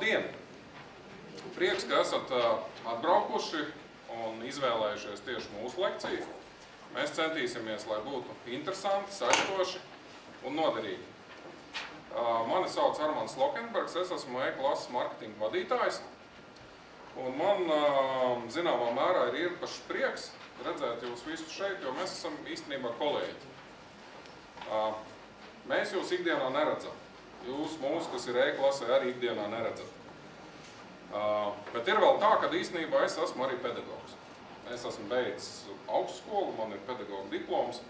Labdien! Prieks, ka esat atbraukuši un izvēlējušies tieši mūsu lekciju. Mēs centīsimies, lai būtu interesanti, saistoši un noderīgi. Mani sauc Armands Lokenbergs, es esmu E-klases marketinga vadītājs. Un man, zināmā mērā, ir īpašs prieks redzēt jūs visus šeit, jo mēs esam īstenībā kolēģi. Mēs jūs ikdienā neredzam. Jūs mūs, kas ir E-klasē, arī ikdienā neredzat. Bet ir vēl tā, ka īstenībā es esmu arī pedagogs. Es esmu beidzis augstskolu, man ir pedagoga diploms.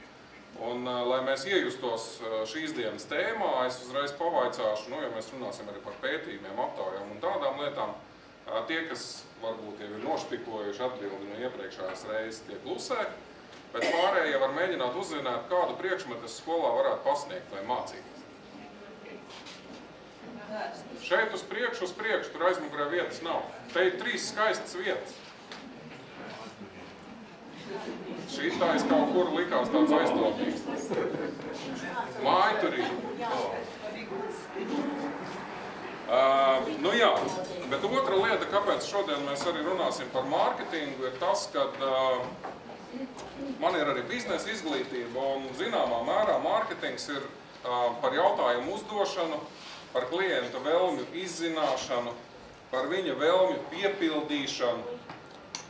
Un, lai mēs iejustos šīs dienas tēmā, es uzreiz pavaicāšu, ja mēs runāsim arī par pētījumiem, aptaujām un tādām lietām, tie, kas varbūt jau ir nošpikojuši atbildi no iepriekšējās reizes, tie klusē, bet pārējie var mēģināt uzzināt, kādu priekšmetu es skolā varētu pasniegt vai mācīt. Šeit uz priekšu, tur aizmugurē vietas nav. Te ir 3 skaistas vietas. Šitais kaut kur likās tāds aizdomīgs. Mājturīgi. Nu jā, bet otra lieta, kāpēc šodien mēs arī runāsim par mārketingu, ir tas, ka man ir arī biznesa izglītība un zināmā mērā mārketings ir par jautājumu uzdošanu, par klienta vēlmju izzināšanu, par viņa vēlmju piepildīšanu.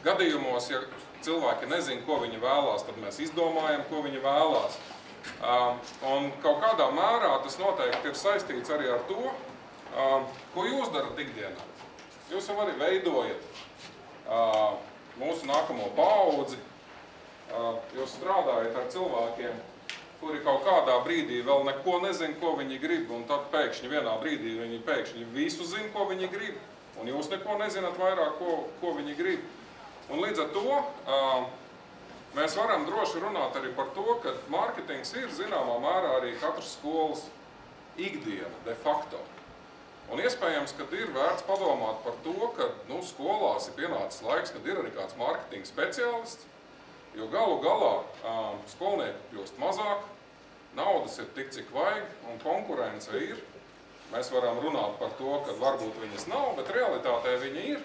Gadījumos, ja cilvēki nezina, ko viņi vēlās, tad mēs izdomājam, ko viņi vēlās. Un kaut kādā mērā tas noteikti ir saistīts arī ar to, ko jūs darat ikdienā. Jūs jau arī veidojat mūsu nākamo paudzi, jūs strādājat ar cilvēkiem, kuri kaut kādā brīdī vēl neko nezina, ko viņi grib, un tad pēkšņi vienā brīdī viņi pēkšņi visu zina, ko viņi grib, un jūs neko nezināt vairāk, ko viņi grib. Un līdz ar to mēs varam droši runāt arī par to, ka mārketings ir zināmā mērā arī katras skolas ikdiena de facto. Un iespējams, ka ir vērts padomāt par to, ka skolās ir pienācis laiks, kad ir arī kāds mārketinga speciālists, jo galu galā skolnieku kļūst mazāk, naudas ir tik, cik vajag, un konkurence ir. Mēs varam runāt par to, ka varbūt viņas nav, bet realitātē viņa ir.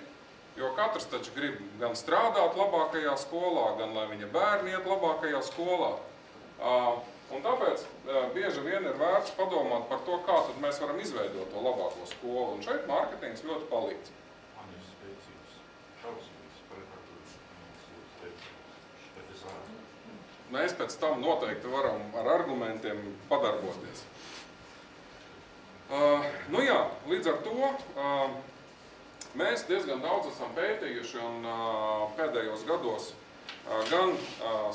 Jo katrs taču grib gan strādāt labākajā skolā, gan lai viņa bērni iet labākajā skolā. Un tāpēc bieži vien ir vērts padomāt par to, kā tad mēs varam izveidot to labāko skolu. Un šeit mārketings ļoti palīdz. Man ir spēcīgs šausmīgs pretendents. Mēs pēc tam noteikti varam ar argumentiem padarboties. Nu jā, līdz ar to mēs diezgan daudz esam pētījuši un pēdējos gados gan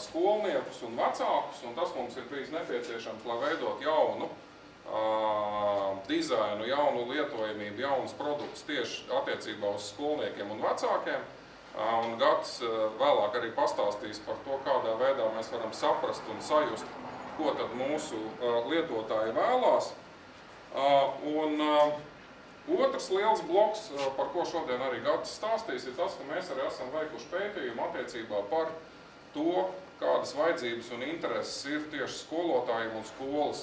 skolniekus un vecākus, un tas mums ir bijis nepieciešams, lai veidot jaunu dizainu, jaunu lietojamību, jaunus produktus tieši attiecībā uz skolniekiem un vecākiem. Un Gats vēlāk arī pastāstīs par to, kādā veidā mēs varam saprast un sajust, ko tad mūsu lietotāji vēlās. Un otrs liels bloks, par ko šodien arī Gats stāstīs, ir tas, ka mēs arī esam veikuši pētījumu attiecībā par to, kādas vajadzības un intereses ir tieši skolotājiem un skolas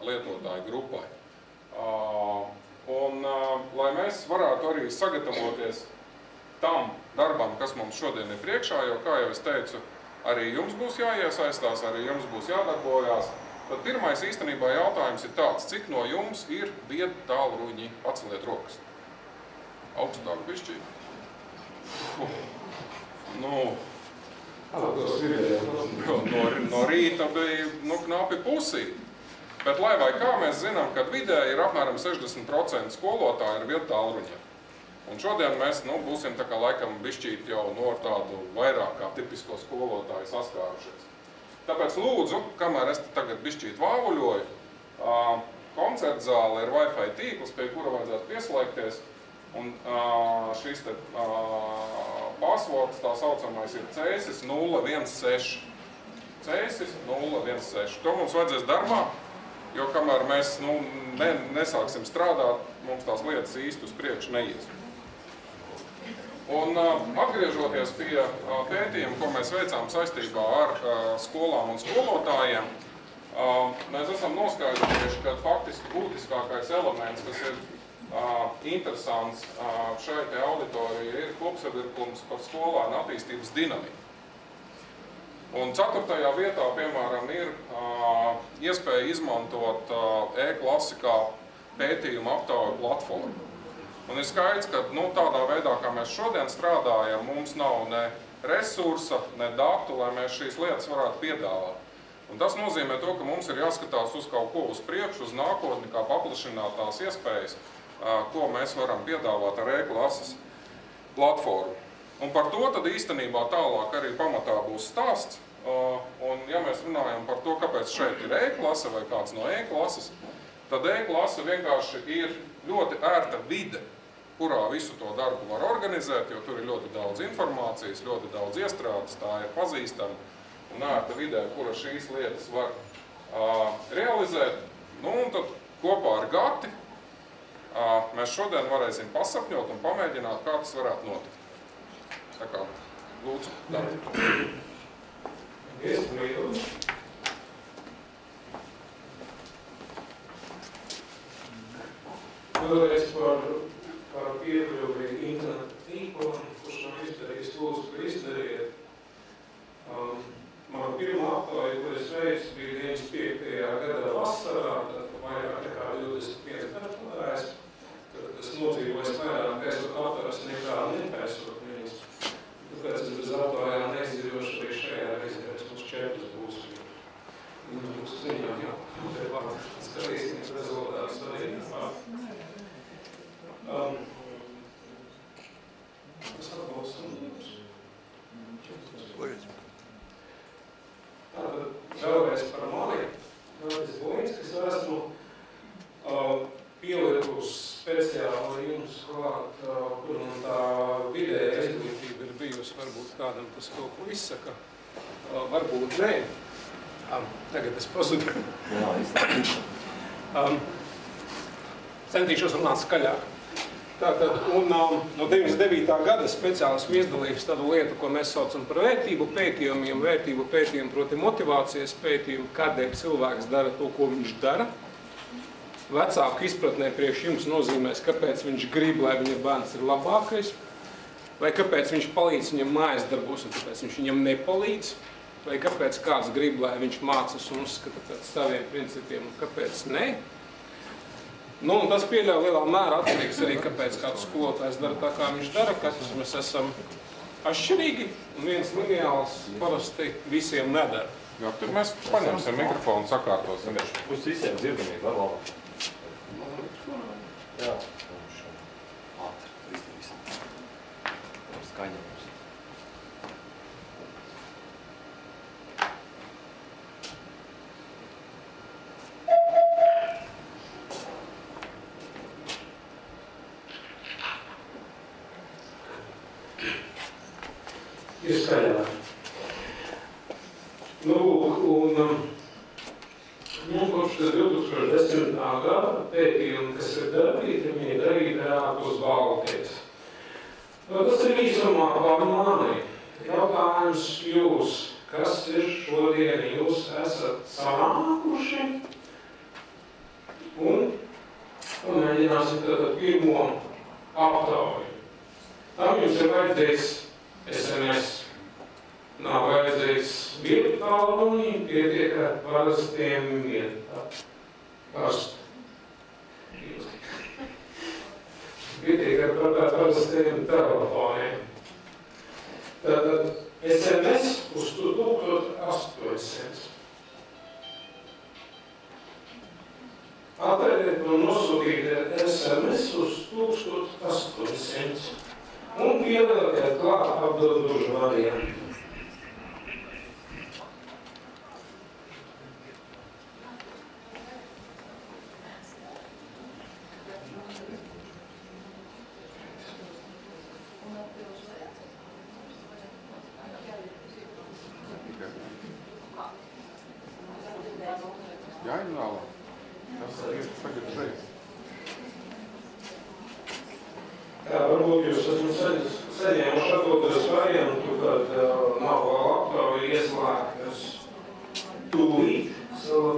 lietotāju grupai. Un lai mēs varētu arī sagatavoties tam darbam, kas mums šodien ir priekšā, jo, kā jau es teicu, arī jums būs jāiesaistās, arī jums būs jādarbojās. Tad pirmais īstenībā jautājums ir tāds, cik no jums ir viedi tālruņi? Paceliet rokas. Augstāk bišķī. No rīta bija knapi pusī. Bet lai vai kā mēs zinām, ka vidēji ir apmēram 60% skolotāji ar viedi tālruņiem. Un šodien mēs būsim tā kā laikam bišķīt jau ar tādu vairāk kā tipisko skolotāju saskārušies. Tāpēc lūdzu, kamēr es tagad bišķīt vāvuļoju, koncertzāle ir Wi-Fi tīkls, pie kura vajadzētu pieslēgties. Un šis te passwords, tā saucamais, ir CESIS 016. CESIS 016. To mums vajadzēs darbā, jo kamēr mēs nesāksim strādāt, mums tās lietas īsti uz priekšu neies. Un atgriežoties pie pētījuma, ko mēs veicām saistībā ar skolām un skolotājiem, mēs esam noskaidrojuši, ka faktiski būtiskākais elements, kas ir interesants šai te auditorijai ir kopsavilkums par skolēnu attīstības dinamiku. Un 4. vietā, piemēram, ir iespēja izmantot e-klasi kā pētījuma aptauju platformu. Un ir skaidrs, ka tādā veidā, kā mēs šodien strādājam, mums nav ne resursa, ne datu, lai mēs šīs lietas varētu piedāvāt. Un tas nozīmē to, ka mums ir jāskatās uz kaut ko uz priekšu, uz nākotni, kā paplašināt tās iespējas, ko mēs varam piedāvāt ar e-klases platformu. Un par to tad īstenībā tālāk arī pamatā būs stāsts. Un ja mēs runājam par to, kāpēc šeit ir e-klase vai kāds no e-klases, tad e-klase vienkārši ir ļoti ērta vide, kurā visu to darbu var organizēt, jo tur ir ļoti daudz informācijas, ļoti daudz iestrādes, tā ir pazīstama un ērta vidē, kura šīs lietas var realizēt. Un tad kopā ar Gati mēs šodien varēsim pasapņot un pamēģināt, kā tas varētu notikt. Tā kā, lūdzu, Gati. Vēlreiz par piekļuvi interneta tīklam, kurš man izdarījis, lūdzu, ka izdariet. Man pirmā aptāja, ko es veicu, bija 95. Gada vasarā, tad vairāk nekā 25 gadu pagājis. Tad es nodzīvoju vairāk pēcot aptājas nekā nepēcot viņas. Tāpēc es bez aptājām neizdzīvošu arī šajā reizē. Es mums 4 būs. Mums būs ziņā, jā. Te var skatīsimies rezultātus arī. Tas atbalstam jums. Tātad vēlreiz par mani. Vēlreiz Boļins, kas esmu pielikus speciāli jums klāt, kur man tā vidēja izglītība ir bijusi. Varbūt kādam tas kaut ko izsaka. Varbūt nē. Tagad es pazudu. Centīšos runāt skaļāk. Tātad, un no 99. gada speciālismu izdalījums tādu lietu, ko mēs saucam par vērtību pētījumiem. Vērtību pētījumu, proti motivācijas pētījumu, kādēļ cilvēks dara to, ko viņš dara. Vecāku izpratnē priekš jums nozīmēs, kāpēc viņš grib, lai viņa bērns ir labākais, vai kāpēc viņš palīdz viņam mājas darbos un kāpēc viņš viņam nepalīdz, vai kāpēc kāds grib, lai viņš mācas un uzskata pēc saviem principiem un kāpēc ne. Un tas pieļauj lielā mērā atkarīgs arī, kāpēc kāds skolotājs dara tā, kā viņš dara. Katrs mēs esam atšķirīgi un viens lineāls parasti visiem nedara. Jā, tur mēs paņemsim mikrofonu, sakārtosim. Būs visiem dzirdamīgi, var labāk. Jā. Ātri, viss. Skaņa mums. Ir skaļāk. Kopš 2010. gada pētījumi, kas ir darīti, viņi ir darīti ārpus Baltijas. Tas ir īsumā par mani. Jautājums jūs, kas ir šodien jūs esat sanākuši? Un mēģināsim tātad pirmo aptauju. Tam jums ir vajadzīgs SMS. Nav vajadzīgs viettālruni, pietiek ar parastiem pietiek ar parastiem telefoniem. Tātad SMS uz 1800. Atradiet un nosūtiet SMS uz 1800. Un pielieciet klāt atbildušu variantu. Jāņemnālā. Tas ir tagad šeit. Jā, varbūt jūs esat saņēmuši atbildes variantu, kad nav vēl aptauja ieslēgtas tūlīt,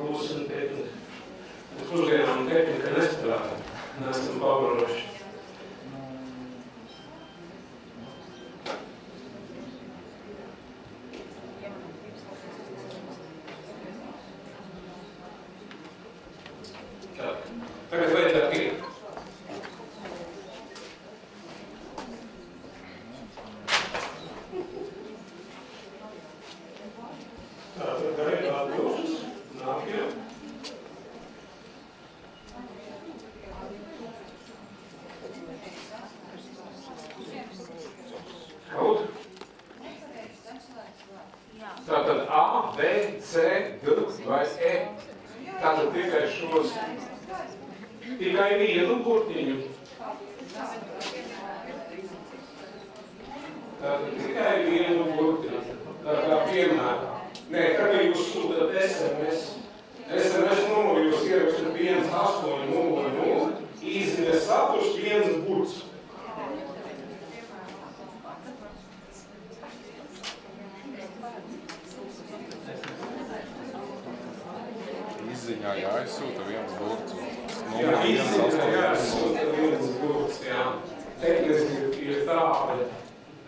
būsim tehnika. Bet pusdienām tehnika nestrādā. neesam pabaroši. Tagad vajadzētu iet. Tātad gaidāt jūs, nākiem. Kaut? Tātad A, B, C, D vai E. Tātad tikai šos, tikai vienu burtiņu. Tātad tikai vienu burtiņu. Tā piemēram. Nē, tagad jūs sūtat SMS. SMS numuru jūs ierakstat 1800, izziņas saturs 1 burts. Izziņā jāizsūta 1 burts. Jā, izziņā jāizsūta 1 burts, jā. Tehniski ir tā, bet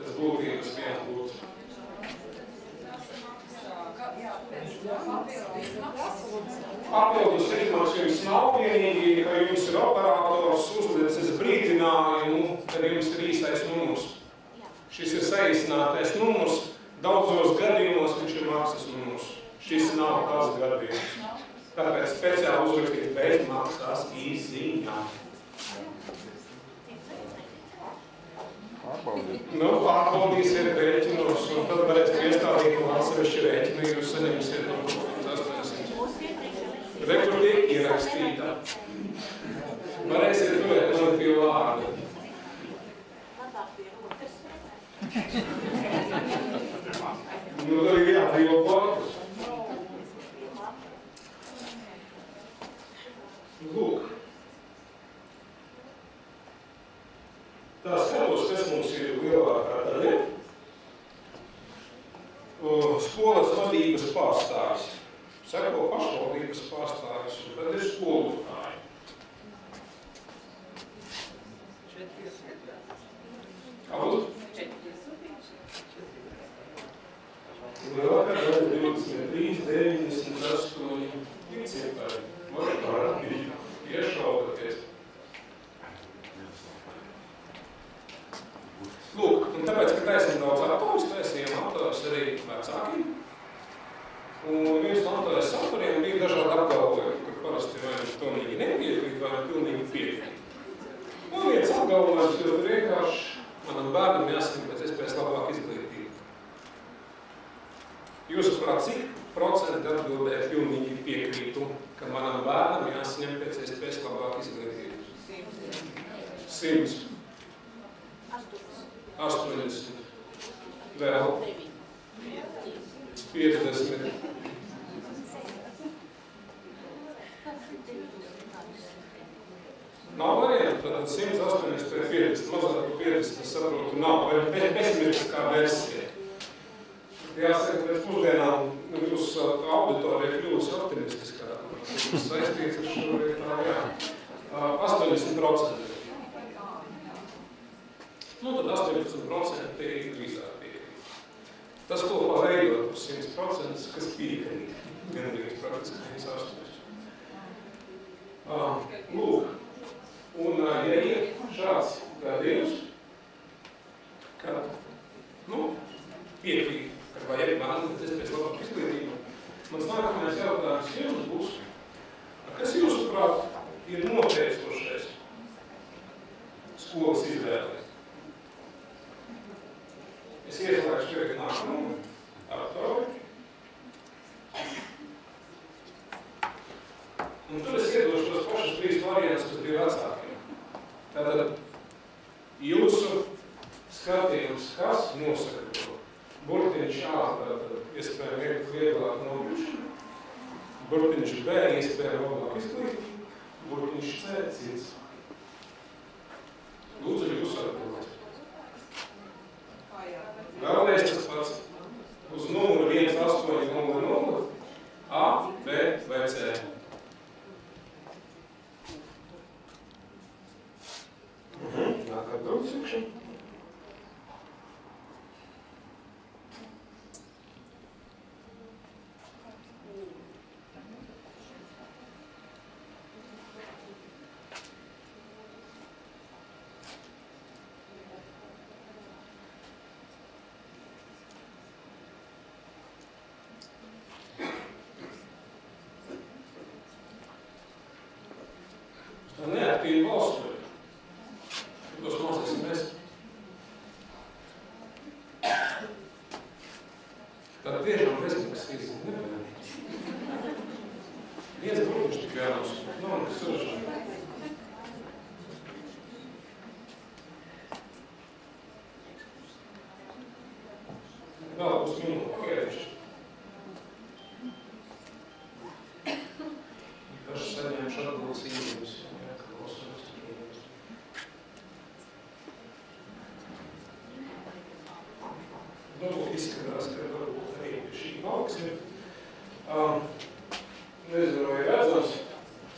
tas būtības 1 burts. Papildus izmaksājums nav vienīgi, ka jums ir operators uzlicis brīdinājumu, kad jums ir īstais numurs. Šis ir saīsinātais numurs, daudzos gadījumos viņš ir maksas numurs. Šis nav tas gadījums. Tāpēc speciāli uzrakstīt bez maksas izziņā. Pārbaudīsiet rēķinos, un tad varēs piestādīt un atsevišķi rēķinu, jūs saņemsiet no 1800. Rekur tiek ierakstītā. Varēsiet turēt mani pie vārda. Nu, tad ir jādzīvo blakus. Lūk. Tā skatos, kas mums ir lielākā daļa. Skolas vadības pārstāvis. Seko pašvaldības pārstāvis, un tad ir skolotāji. Kaut? Lielākā daļa 23, 98, līdzientāji. Varat iešaudaties. Lūk, un tāpēc, ka taisam daudz aptaujas, taisījām aptaujas arī vecākiem. Un viens no aptaujas saturiem bija dažādi apgalvojumi, ka parasti vai pilnīgi nepiekrīt, vai pilnīgi piekrīt. Un viens apgalvojums ļoti vienkārši, manam bērnam jāsaņem pēc iespējas labāk izglītību. Jūsuprāt, cik procenti atbildēja pilnīgi piekrītu, ka manam bērnam jāsaņem pēc iespējas labāk izglītību? 100. 80. Vēl. 50. Nav variantu, tātad 180 pret 50, mazāk par 50, es saprotu, nav, vai pesimistiskā versija. Jāsaka, pēc pusdienām jūs auditorija kļūst optimistiskā. Tas saistīts ar šo vietā, jā. 80%. Nu, tad 18% ir drīzāk piekrīt. Tas kopā veidot uz 100%, kas piekrīt. Vienīgais praktiski 180. Lūk. Un, ja ir šāds gadījums, kad, piekrīt, ka vajag man, bet es pēc labāk izglītību, mans nākamais jautājums jums būs, kas jūsuprāt ir noteicošais skolas izvēlē? Es ieslēgšu tagad nākamu aptauju. Un tur es iedošu tos pašus 3 variantus, kas bija vecākiem. Tātad jūsu skatījums, kas nosaka to? Burtiņš A, tātad iespējami vieglāk noguši. Burtiņš B, iespējami labāk izglītību. Burtiņš C, cits. Lūdzu, jūs atbildēt. Vēlreiz tas pats. Uz numuru 1800 A, B vai C. neaktīvi balsoja. Tos mācīsim mēs. Tad tiešām bezmaksas izziņa nevainīgi. Viens grupiņš tikai jānos. Nav nekas saržāk. Vēl būs minūte pagaiduši. Īpaši saņēmuši atbildes īņemus. Varbūt izskatās, ka varbūt arī šī augsim. Nezinu, vai redzams,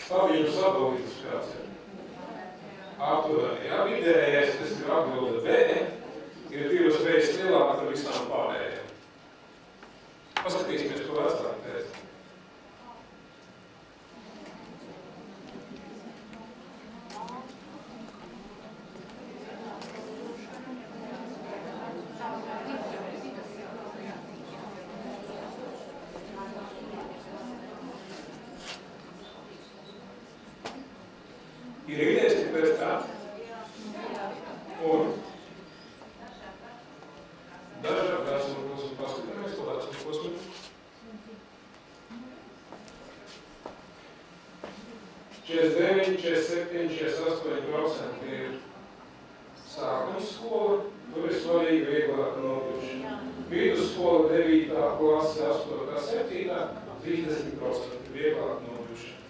stabīļu sadalītas kāds ir. Aptuveni, jā, vidējais, tas ir atbilde B, ir 2 reizes lielāka par visām pārējiem. Paskatīsimies, ko vecāki teica. Ir idejas, ka pēc tā. Un dažādi vecuma posmi paskatāmies, ko vecuma posmi. Četrdesmit 49, 47, 48% ir sākuma skola, tur ir svarīgi vieglāk nokļūšana. Vidusskola 9. klase, 8. 7. 30% ir vieglāk nokļūšana.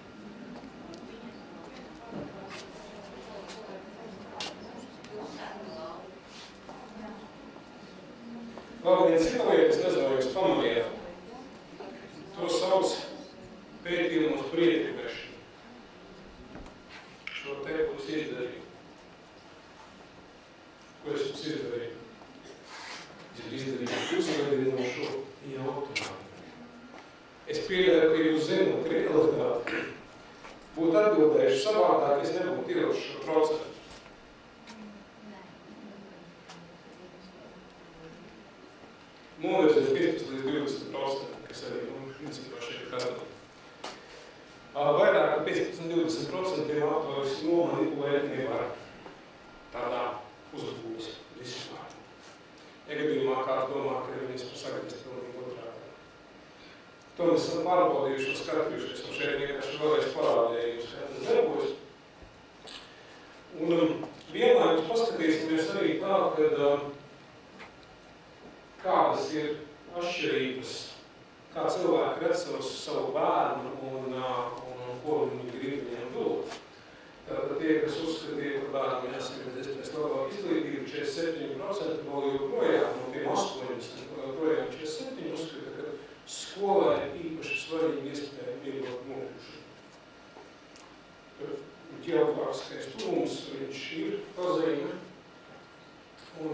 Vēl viens cita lieta, es nezinu, vai jūs pamanījāt. To sauc pētījumu uz priekšvēršanu. Šo te būs izdarīju. Ko es jums izdarīju? Es izdarīju uzvedinu šo jautājumu. Es pieļauju, ka jūs zināt realitāti. Būtu atbildējuši savādāk, es nebūtu ielauši šo procesu. Novirzies 15 līdz 20%, kas arī, principā šeit ir redzami. Vairāk kā 15–20% autors nomanipulēt nevar tādā uzbūves vispār. Negadījumā kāds domā, ka viņas pasakties pilnīgi otrādi. To mēs esam pārbaudījuši un skatījušies, un šeit vienkārši vēlreiz parādījums, kā tas darbojas. Un vienlaikus paskatīsimies arī tā, kad kādas ir atšķirības, kā cilvēki redz savu bērnu un ko viņi grib viņam dot. Tātad tie, kas uzskatīja, ka bērnam jāsaņem pēc labāk izglītību, 47% vēl joprojām, no tiem 80, joprojām 47 uzskata, ka skolai ir īpaši svarīgi iespēja vieglot nokļūšanu. Ģeogrāfiskais tuvums, viņš ir pazīme, un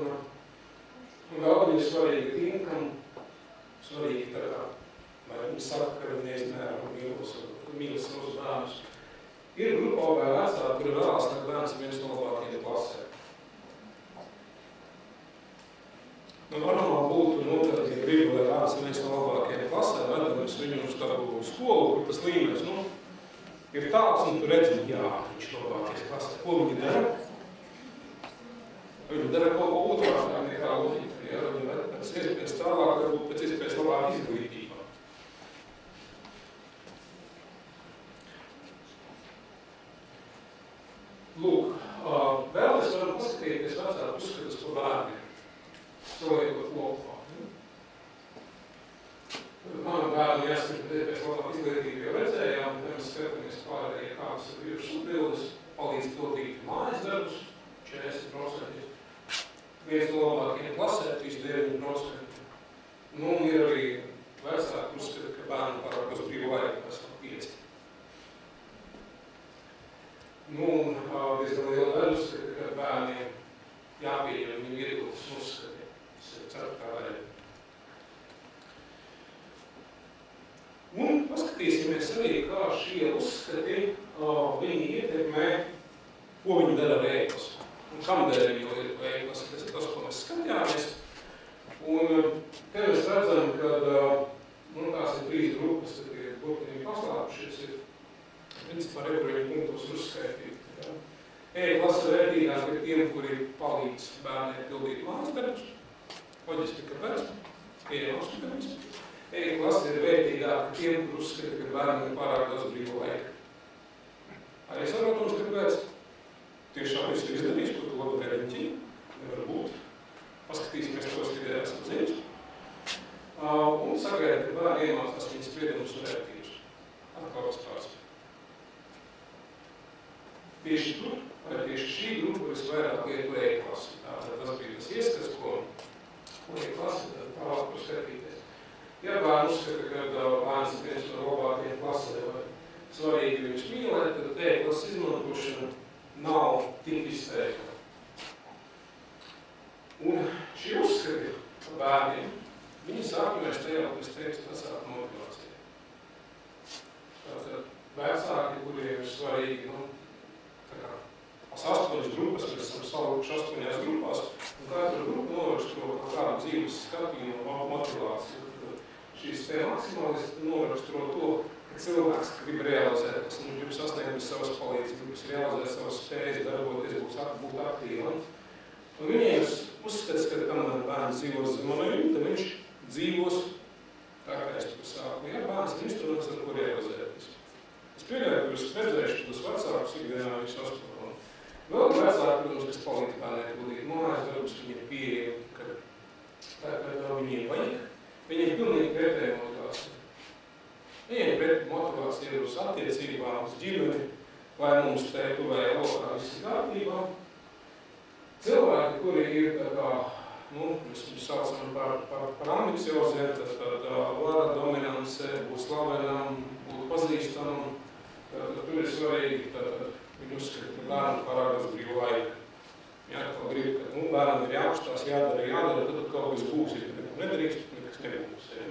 galvenīgi svarīgi tīnkam, svarīgi tā kā, lai viņi saka, ka viņi neizmēram mīlas savus bērnus. Ir grupā vai vecāki, kuri vēlas, ka bērns ir viens no labākajiem klasē. Normāli būtu noteikti, ja gribu, lai bērns ir viens no labākajiem klasē, vedams viņu uz tādu skolu, kur tas līmenis, ir tāds, un tu redzi, jā, viņš ir labākais klasē. Ko viņi dara? Viņi dara kaut ko otrāk nekā loģika. Ja, viņi var pēc iespējas tālāk, varbūt pēc iespējas labāk izglītībā. Lūk, vēl es varu paskatīties vecāku uzskatus par bērniem. Saliekot lokā. Manam bērnu jāsaka, pēc iespējas labāk izglītību jau redzējām, un mēs skatāmies pārējie, kādas ir bijušas atbildes, palīdz pildīt mājas darbus, 40%. Viens no labākajiem klasē, 39%. Un ir arī vecāki uzskata, ka bērnu pārākos brīvu laiku, kas nav 5. Diezgan liela daļa uzskata, ka bērniem jāpieņem viņu viedoklis un uzskati. Tas ir 4. daļa. Un paskatīsimies arī, kā šie uzskati viņi ietekmē, ko viņi dara veiklas. Un kamdēļ viņi jau ir veiklas, tas ir tas, ko mēs skatījāmies. Un te mēs redzam, ka tās ir 3 grupas, tad ir grupīgi paslēpušies, ir principā regulējumu punktos uzskaitīti E-klase vērtīgāk ir tiem, kuri palīdz bērniem pildīt mājas darbus. Loģiski, kāpēc? Pieejams mehānisms. E-klase ir vērtīgāk tiem, kur uzskata, ka bērniem ir pārāk daudz brīvo laika. Arī saprotams, kāpēc? Tiešām visu izdarījis, ko tu labi rediņķi. Nevar būt. Paskatīsimies tos tikai esam dzīves. Un sagaida, ka bērni iemācās viņas spriedumus un vērtības. Atkal tāds. Tieši tur, vai tieši šī grupa visvairāk lietu E-klasi. Tātad tas bija tas ieskats, ko E-klasi tālāk par skatīties. Ja bērni uzskata, ka bērns ir viens no labākajiem klasē vai svarīgi viņus mīlēt, tad E-klases izmantošana nav tik izteikta. Un šie uzskati par bērniem, viņi sākumēs tajā, ko es teicu, vecāku motivāciju. Tātad vecāki, kuriem ir svarīgi, tās 8 grupas, mēs esam salūkuši 8 grupās, un katra grupa noraksturo kaut kādu dzīves skatījumu un motivāciju. Šīs te maksimālisti noraksturo to, ka cilvēks grib realizēt, kas grib sasniegt savas palīdzības, realizēt savas spējas, darboties, būt aktīvam. Un viņiem uzskats, ka kamēr bērns dzīvos zem manējiem, tad viņš dzīvos tā, kā es to sāku. Ja bērns ir instruments, ar ko realizēties. Es pieļauju, ka jūs redzējuši tos vecākus ikdienā visu aspektu. Vēl vecāki, protams, kas palīdz bērniem pildīt mājas darbus, viņiem pieejami, kad viņiem vajag. Viņiem pilnīgi pretēja motivācija. Viņiem pretēja motivācija ir uz attiecībām, uz ģimeni, lai mums te tuvēja lokā visi kārtībā. Cilvēki, kuri ir tā kā, mēs viņus saucam par ambicioziem, tad vara dominance, būt slavenam, būt pazīstamam, tad tur ir svarīgi, tad viņi uzskata, ka bērnu pārāk daudz brīvu laiku. Jā, tā grib, ka bērnam ir jāapstās, jādara, tad kaut kas būs, ja neko nedarīs, tad nekas nebūs. Ja?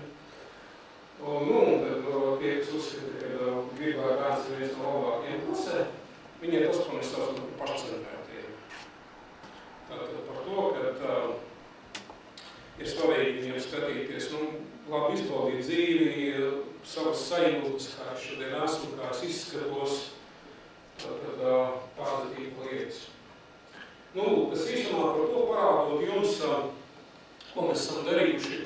Un tad tie, kas uzskata, ka grib, lai bērns ir viens no labākajiem klasē, viņiem tas, ko mēs saucam par pašcentrētiem. Tātad par to, ka ir svarīgi viņiem skatīties, labi izbaudīt dzīvi, savas sajūtas, kā es šodien esmu, kā es izskatos, tāda tīpa lietas. Tas īstumā par to parādot jums, ko mēs esam darījuši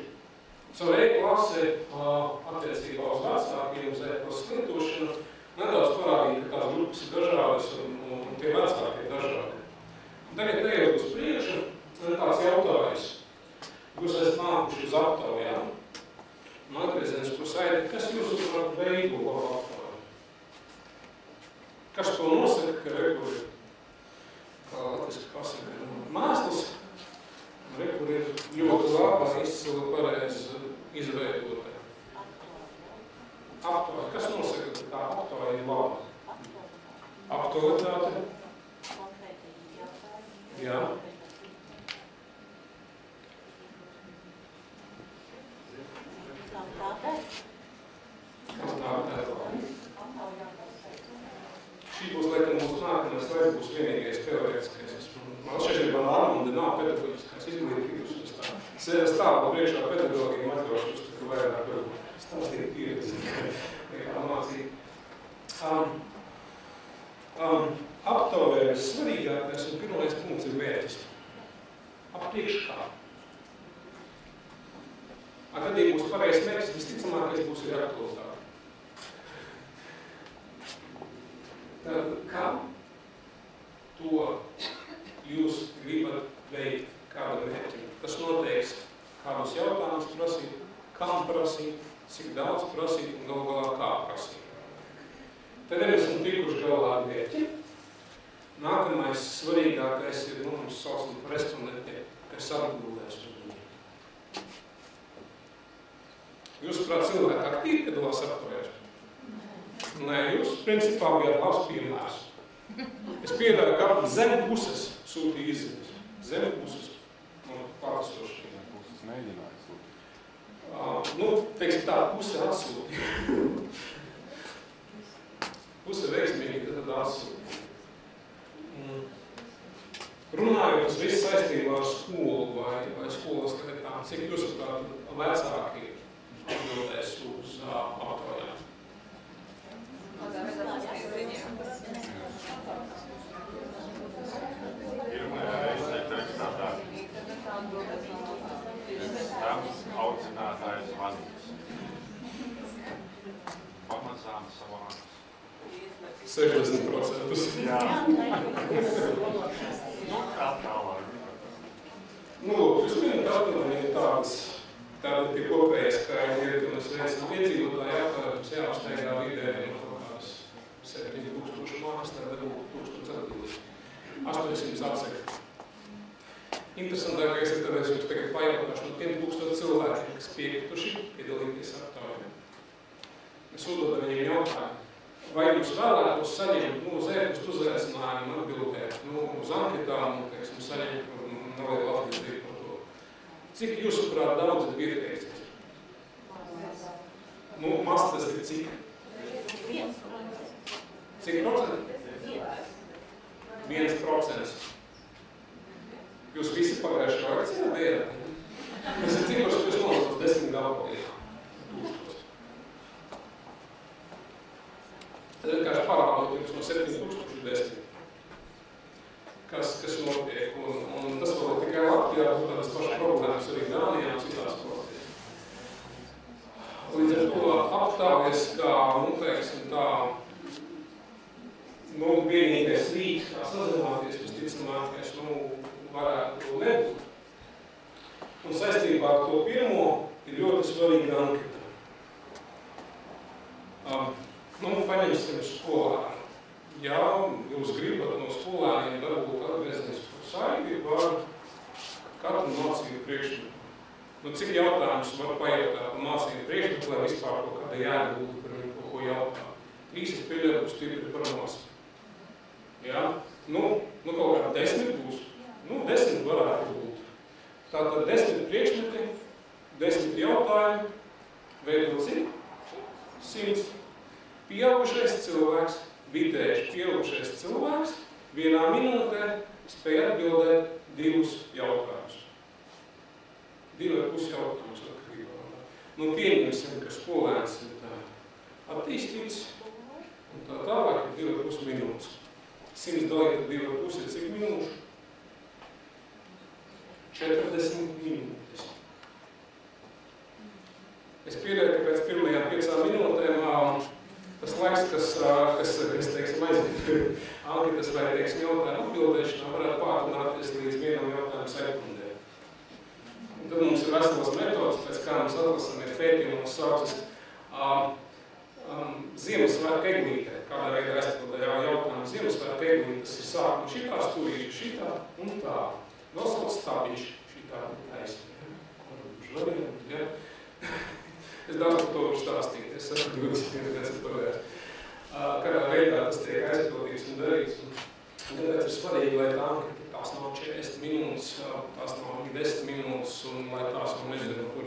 caur E-klasē attiecībā uz vecākiem, uz E-klases lietošanu, nedaudz parādīt, ka tās grupas ir dažādas un tie vecāki ir dažādi. Tagad ejot uz priekšu, tāds jautājums. Jūs esat nākuši uz aptaujām un atgriezienisko saiti, kas jūs uzvarat veido labu aptauju? Kas to nosaka, ka rekur ir, kā latviski pasaka, mēsls, un rekur ir ļoti labā izcili pareizi izveidota. Aptauja. Kas nosaka, ka tā aptauja ir laba? Aktualitāte. Jā. Šī būs, laikam, mūsu nākamais laiks būs vienīgais teorētiskais. Man šeit Armanda nav pedagoģiskās izglītības. Es stāvu priekšā pedagogiem atļaušos, tā kā vairāk stāstīt pieredzi nekā mācīt. Aptaujā svarīgākais un pirmais punkts ir mērķis. Appriekš kā. Kad ja būs pareizs mērķis, visticamākais būs ir aktualitāte. Tad kā to jūs gribat veikt kādu mērķi? Tas noteiks, kādus jautājumus prasīt, kam prasīt, cik daudz prasīt un galu galā kā prasīt. Tad ja esam tikuši galā ar mērķi. Nākamais svarīgākais ir, mums saucam par respondentiem, kas atbildēs uz viņu. Jūs, prāt, cilvēki aktīvi piedalās aptaujās? Nē, jūs, principā, bijāt labs piemērs. Es pieļauju, ka zem puses sūtīja izziņas. Zem puses no pāresošiem. Zem puses mēģināja sūtīt. Teiksim tā, puse atsūtīja. Puse veiksmīgi, tad atsūtīja. Runājot uz visu saistībā ar skolu vai skolas lietām, cik jūs vecāki atbildēs uz aptaujām? 60%. Jā. Kā tālāk? Nu, jūs minat, aptuveni ir tādi tie kopējie skaidri, un es veicinu iedzīvotāju jautājums jāuzsteigā vidēji no kaut kādas 7000 mājas, tad varbūt 1000 atbildīgi. 800 atsekti. Interesantākais ir, tad es jums tagad pajautāšu no tiem 1000 cilvēkiem, kas piekrituši piedalīties aptaujā. Mēs uzdodam viņiem jautājumu, vai jūs vēlētos saņemt uz e-pasta uzaicinājumu atbildēt, uz anketām, teiksim, saņemt nelielu atbildību par to. Cik jūsuprāt daudz ir pieteicies? Maz tas ir cik? 1%. Cik procenti? 1%. Jūs visi pagājušajā akcijā bijāt? Tas ir cik, kurš jūs nolasot 10 galvojā? Tad vienkārši parādot jums no 7010. Kas notiek, un tas vēl tikai Latvijā, tādas pašas problēmas arī Dānijā un citās valstīs. Līdz ar to aptāvies, kā, teiksim tā, vienīgais rīks, kā sazināties, visticamākais, varētu to nebūt. Un saistībā ar to pirmo ir ļoti svarīga anketa. Paņemsim skolēnu. Ja jūs gribat no skolēniem varbūt atgrieznisku saiti par katru mācību priekšmetu. Cik jautājumus var pajautāt par mācību priekšmetu, lai vispār kaut kāda jēga būtu par viņu kaut ko jautāt? 3 ir pieļaujuši stipri par mācību. Ja? Kaut kā 10 būs. 10 varētu būt. Tātad 10 priekšmeti, 10 jautājumi, veido cik? 100. Pieaugušais cilvēks, vidēji pieaugušais cilvēks, vienā minūtē spēja atbildēt 2 jautājumus. 2,5 jautājumus atkarībā. Pieņemsim, ka skolēns ir attīstīts, un tā tālāk ir 2,5 minūtes. 100 dalīt ar 2,5 ir cik minūšu? 40 minūtes. Es pieļauju, ka pēc pirmajām 5 minūtēm tas laiks, kas teiksim, aiziet anketas vai, teiksim, jautājumu atbildēšanā, varētu pārtunāties līdz 1 jautājumu sekundē. Un tad mums ir veselas metodas, pēc kā mēs atlasam ir pētījumos saucas Ziemassvētku eglītē. Kādā veidā aizpildējā jautājumu Ziemassvētku eglīte, tas ir sākuma šitā stūrīša, šitā un tā. Vēl sauc stabiņš, šitā taisnība. Es daudz par to varu stāstīt, es esmu 20 gadus pagājis. Kādā veidā tas tiek aizpildīts un darīts. Un tāpēc ir svarīgi, lai tā anketa tās nav 40 minūtes, tās nav 10 minūtes, un lai tās nav nezinu, kur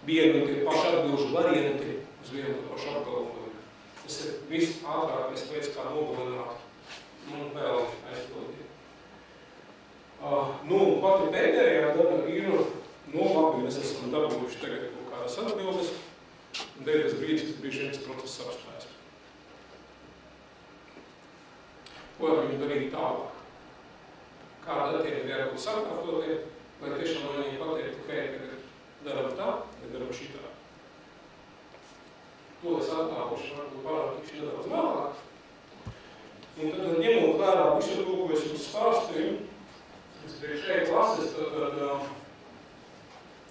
vienu tie paši atbilžu varianti uz vienu pašu apgalvojumu. Tas ir viss ātrākais veids, kā nogalināt vēl aizpildīt. Pati pēdējā daļa ir, labi, mēs esam dabūjuši tagad kaut kādas atbildes, un tas brīdis, kas bija šis process apspējas. Ko ar viņu darīt tālāk? Kāda attiekļa ir jābūt sakārtotiem, lai tiešām viņi pateikt, ok, tagad daram tā, vai daram šitā. To es attāpuši varbūt parādīšu nedaudz vēlāk. Un tad ņemot vērā visu to, ko es jums stāstīju, es priekšēju klases, tad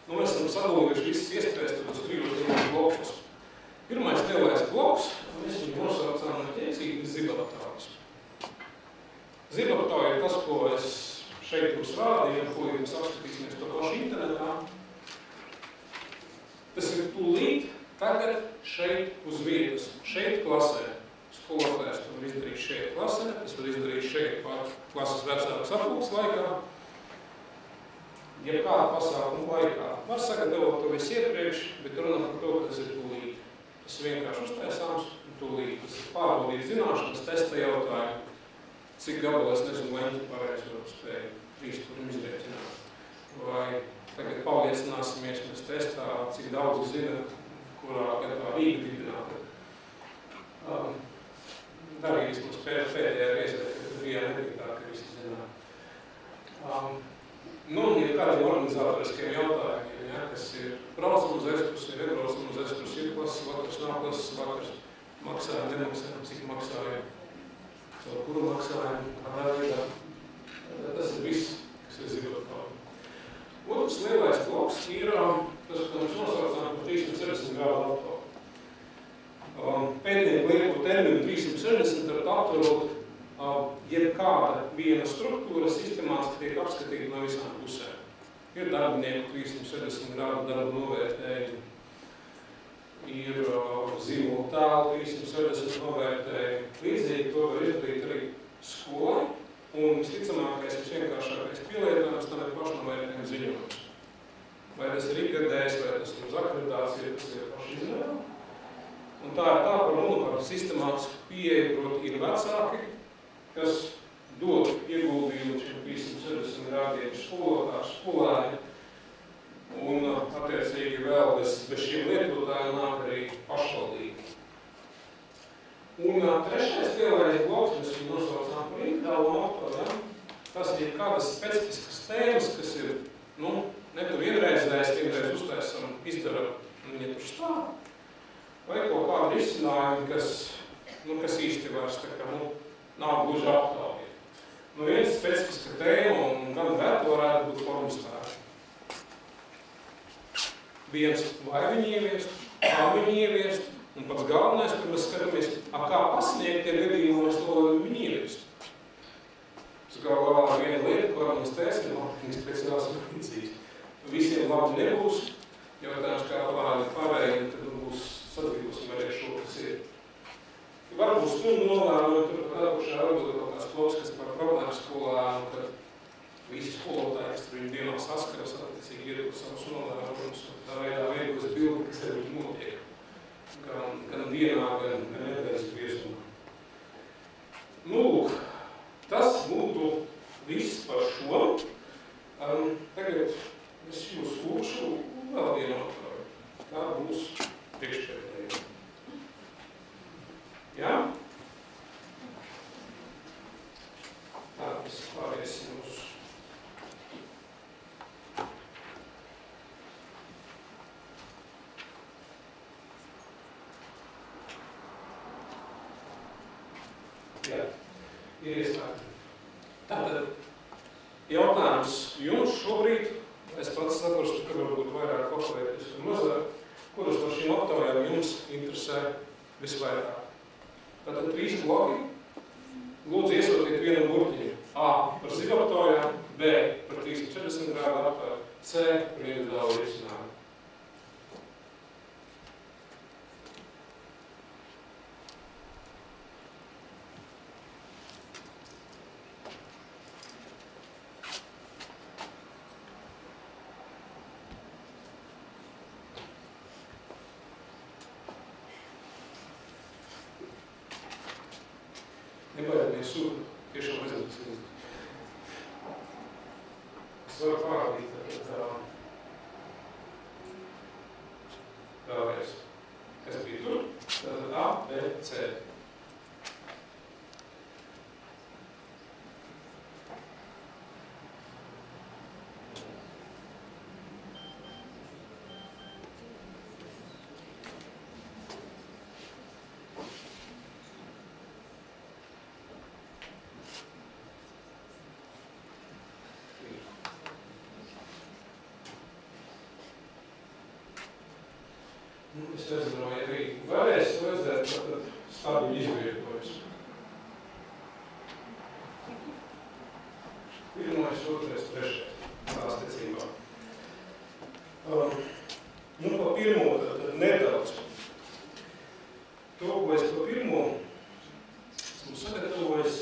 mēs esam sadalījuši visas iespējas uz 3 blokus. Pirmais lielais bloks, mēs viņu nosaucām ķēcīgi zibatājus. Zibatāji ir tas, ko es šeit jums rādīju, un ko jums apskatīsimies to pašu internetā. Tas ir tūlīt, tagad, šeit uz vietas, šeit klasē. Skolotājs to var izdarīt šeit klasē, tas var izdarīt šeit pār klases vecākas apulces laikā. Ja kāda pasākuma laikā var sagatavot to visu iepriekš, bet runā par to, ka tas ir tūlīt. Tas vienkārši uztaisāms un tūlīt. Tas ir pārbaudīt zināšanas, testa jautājumu, cik gabalu es nezinu, vai viņi pareizi var spēju trīspurim izrēķināt. Vai tagad pārliecināsimies mēs testā, cik daudz zina, kurā gadā Rīga dibināta. Darījis mums pēdējā reizē, kad bija nebija tā, ka visi zināt. Ir kādiem organizatoriskiem jautājumiem, ja, kas ir braucam uz ekskursu, nebraucam uz ekskursu, ir klases vakars, nav klases vakars, maksājam, nemaksājam, cik maksājam. caur kuru maksājumu, kādā veidā. Tas ir viss, kas ir zivotājumi. Otrs lielais bloks ir tas, ko mēs nosaucām par 360 grādu aptauju. Pētnieki lieto terminu 360, tad aptverot jebkāda viena struktūra sistemātiski tiek apskatīta no visām pusēm. Ir darbinieku 360 grādu darba novērtējumi, ir zīmola tēlu 360 novērtējumi. Līdzīgi to var izdarīt arī skolai, un visticamākais, visvienkāršākais pielietojums tam ir pašnovērtējuma ziņojums. Vai tas ir ikgadējs, vai tas ir uz akreditāciju, tas ir paši izvēle. Un tā ir tā par runu par sistemātisku pieeju, proti ir vecāki, kas dod ieguldījumu šiem 360 grādiem skolotāju, skolēni. Un attiecīgi vēl bez šiem lietotājiem nāk arī pašvaldība. Un trešais lielais bloks, mēs viņu nosaucām par individuālo aptauju, tas ir kādas specifiskas tēmas, kas ir, ne tu vienreiz uztaisam, izdaram, un viņa tur stāv. Vai kaut kādi risinājumi, kas īsti vairs tā kā, nav gluži aptauja. Viens specifiska tēma, un gan vērtu varētu būt formas tēma. Viens, vai viņi ieviest, kā viņi ieviest, un pats galvenais, kad mēs skatāmies, kā pasniegt tie gadījumi, mēs to viņi ieviest. Tas galvā viena lieta, ko mēs tēsim, marketinga speciāls ir līdzīgs. Visiem labi nebūs, jautājums, kā pārējiem, tad būs sadzīvosim arī šo, kas ir. Varbūt stundu novērojot, tur pat atpušā varbūt kaut kāds klops, kas par problēmu skolā, kad visi skolotāji, kas tur viņu dienā saskaras, attiecīgi iedod savus novērojumus, un tā veidā veidos bildi, kas ar viņu notiek. Gan dienā, gan nedēļas griezumā. Lūk, tas būtu viss par šo. Tagad es jūs lūkšu vēl vienu aptauju. Kā būs priekšpēdējā? Jā? Tā, mēs pāriesim uz... Jā, ir iestādi. Tātad jautājums jums šobrīd, es pats saprastu, ka varbūt vairāk papēties un mazāk, kuras no šīm aptaujām jums interesē visvairāk. Tātad 3 bloki. Lūdzu iesūtiet vienu burtiņu. A par zivaptaujām, B par 340 grādu aptauju, C par individuālu risinājumu. Nebaidamies sūtu, tiešām aizdomasies. Es varu pārādīt vēlreiz. Kas bija tur? Tātad A, B, C. Es nezinu, vai arī varēs redzēt stabiļu izvietojums. Pirmais, otrais, trešais. Tās tecībā. Pa pirmo tad nedaudz. To, ko es pa pirmo esmu sagatavojis,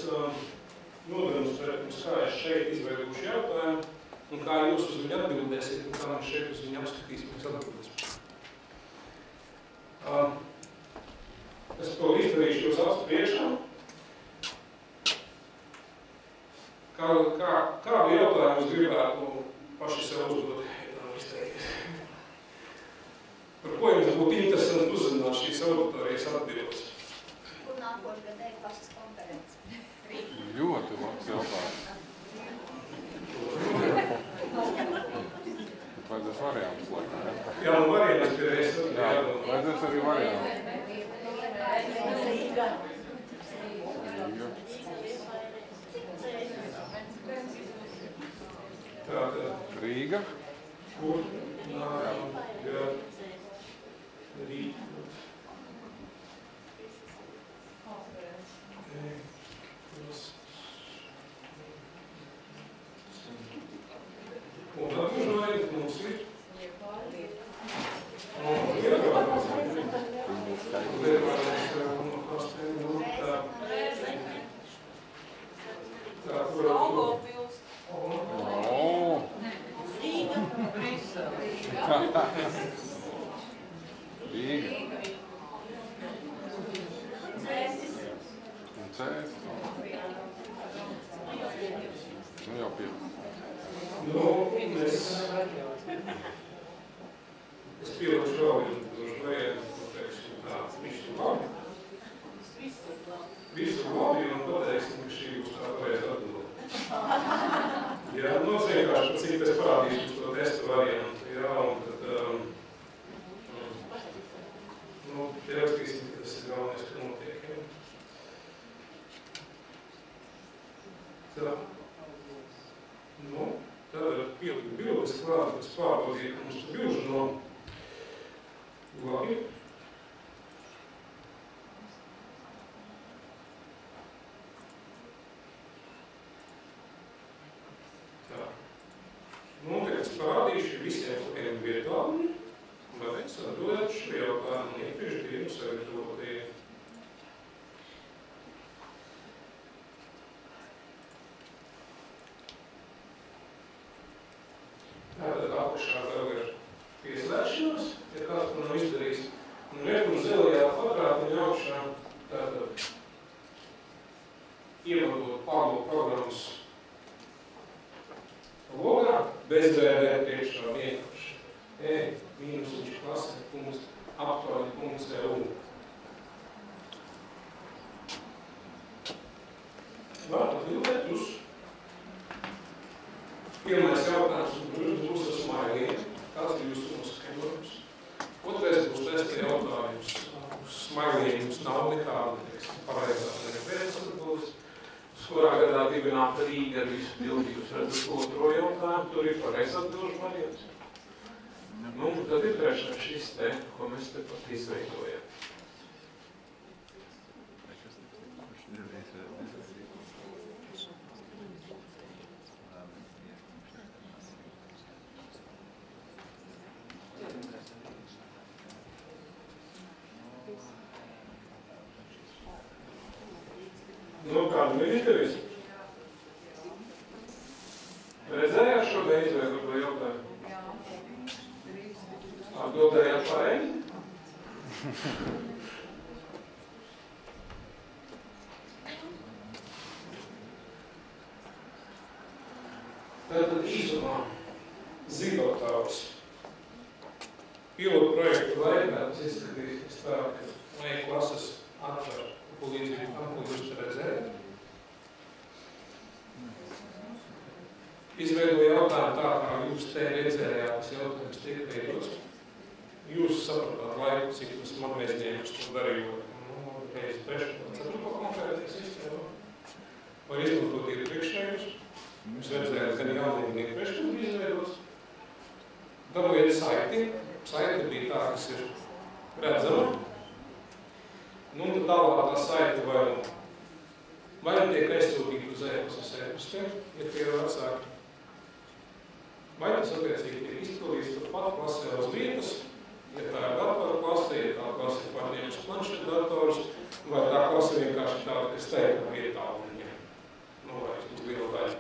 nodemonstrēt mums, kā es šeit izveidošu jautājumu, un kā jūs uz viņu atbildēsiet, un kā mēs šeit uz viņu apskatīsim, kas atbildēs. Es to izdarīšu jūs acu priekšā. Kādu jautājumu jūs gribētu paši sev uzdot? Par ko jums būtu interesanti uzzināt šīs auditorijas atbildes? Kur nākošu gadēju pašas konferences? Ļoti labs jautājums. Vajadzēs variantus laikam. Jā, variantus pie reiz. Jā, vajadzēs arī variantus. Rīga. Kur? Jā. Rīga. Un atmužojiet mums ir? Rīga. Un Cēsis. Nu jau pie. Nu, es pielieku vēl vienu variantu, pateiksim tā, visu labi. Visu labi un pateiksim, ka šī būs tā pareiza atbilde. Jā, nu, vienkārši, cik es parādīšu to testu variantu, jā, un tad, nu, ierakstīsim, ka tas ir galvenais, ka notiek, jā. Tā. Nu, tad pieliku bildes klāt, kas pārbaudīja, ka mums bilžu nav labi. Tā. Nu, tagad es parādīšu visiem saviem vietām, vai es atbildētu šo jautājumu iepriekš dienu sagatavotie. Tātad apakšā vēl ir pieslēgšanās, ja kāds to nav izdarījis. Un rekur zelajā kvadrātiņa augšā tātad ievadot pārlūk programmas logā, bez BB priekšā vienkārši. -viņš klase, punkts, aptuveni punkts EU. Var atbildēt uz pirmais jautājums, un būs ar smailiem. Kāds ir jūsu noskaidrojums? Otrais būs testa jautājums. Smailiem jums nav nekāda pareizā nepareizā atbildes. Uz kurā gadā dibināta Rīga ar visu bildi, jūs redzat otro jautājumu, tur ir pareizā atbilžu variants. Nu, tad ir trešais šis te, ko mēs te pat izveidojam. Nu, kādu mēs izdarīs? Redzējāt šo neizveidoto jautājumu? Atbildējāt pareizi? Tātad īsumā zibotājs pilotu projektu laikā tas izskatīsies tā, ka lai klases atver līdzīgi tam, ko jūs redzējat. Izveidoja jautājumu tā, kā jūs te redzējāt, tas jautājums tiek veidots. Jūs sapratāt laiku, cik tas magnēznieks to darījot. Nu, reizi trešo, ceturto konkrētais sistēmu. Var izmantot iepriekšējus. Jūs redzējāt, gan jauniem un iepriekšējiem izveidots. Dabūjiet saiti. Saiti bija tā, kas ir redzama. Nu, tad tālāk tā saita vai nu tiek aizsūtīta uz e-pasas e-pastiem, ja tie ir vecāki. Vai tas attiecīgi tiek izpildīts turpat klasē uz vietas, ja tā ir datora klase, ja tā klase ir pārņēmis planšetu dators, vai tā klase vienkārši tāda, kas teika vietā un viņa novērst uz lielu daļu.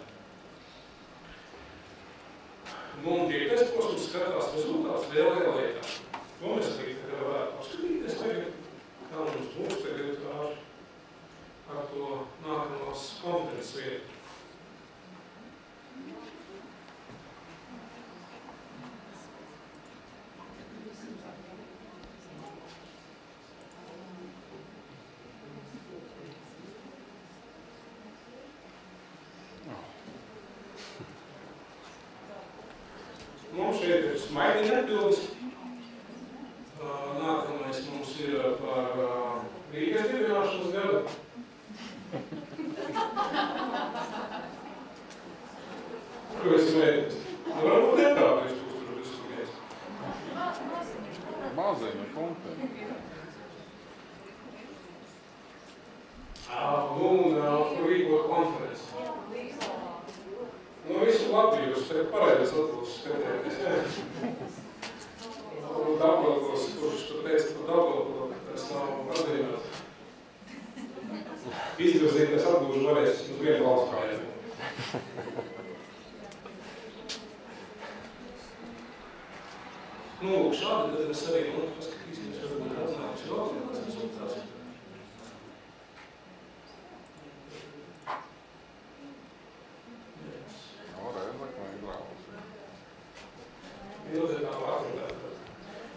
Nu, un piektais posms skatās rezultāts lielajā lietā. To mēs arī varētu paskatīties tagad, kā mums būs tagad ar to nākamās konferences vietu. Mums šeit ir smaidīgi atbildes. Nākamais mums ir par Rīgas dibināšanas gadu. Ko es mēģināt? Varbūt neprāt 2021. Maziņa konteksti. Un rīkot konferenci. Visu Latviju jūs te pareizes atpūs skatēties. Daugavpils, kurš tu teici par Daugavpilu, tas nav atzīmēt. Izvirzīties atbūžu varēs uz vienu valsts kājiem. Lūk, šādi tad es arī paskatīsimies, varbūt atnāks vēl kāds rezultāts.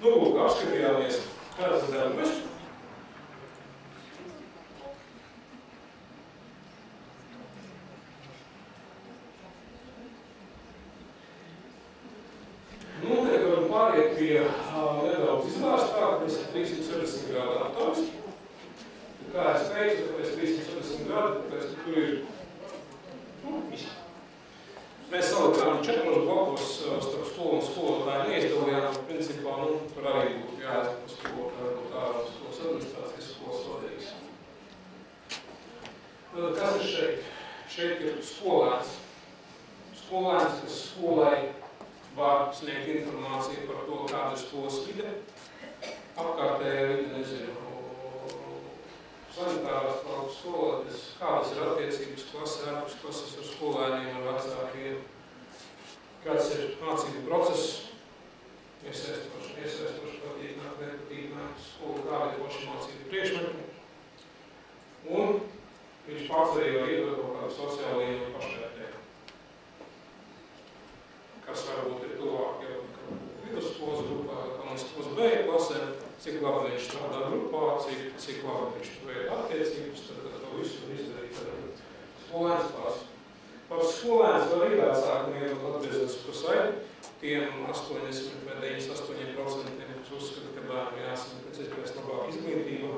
Lūk, apskatījāmies, kāds ir darbs. Tagad varam pāriet pie nedaudz izvērstāk, mēs 360 grādu aptaujas. Kā es teicu, tāpēc 360 grādu, tāpēc tur ir viss. Mēs salikām 4 blokos starp skolu un skolotāju neizdalījām. Principā, tur arī būtu jāizpēc skolotāju, būtu ārā skolas administrācijas, skolas vadīgs. Kas ir šeit? Šeit ir skolēns. Skolēns, kas skolai var sniegt informāciju par to, kāda ir skolas vide. Apkārtējā vide, nezinu, sanitārās palīgas skolotājas, kādas ir attiecības klasē, ārpus klases ar skolēniem un vecākiem, kāds ir mācību process, iesaistoši patīknāk, nepatīknāk, skolu, kādi ir paši mācību priekšmeti. Un viņš pats arī var iedot kaut kādu sociālajiem pašvērtējumu, kas varbūt ir tuvāk jau vidusskolas grupā, skolas B klasē, cik labi viņš strādā grupā, cik labi viņš veid attiecības, tad to visu var izdarīt skolēns pats. Par skolēns var arī vecākiem iedot atgriezenes pa saiti, tiem 80 vai 98%, kas uzskata, ka bērnam jāsaņem pēc iespējas labāk izglītība.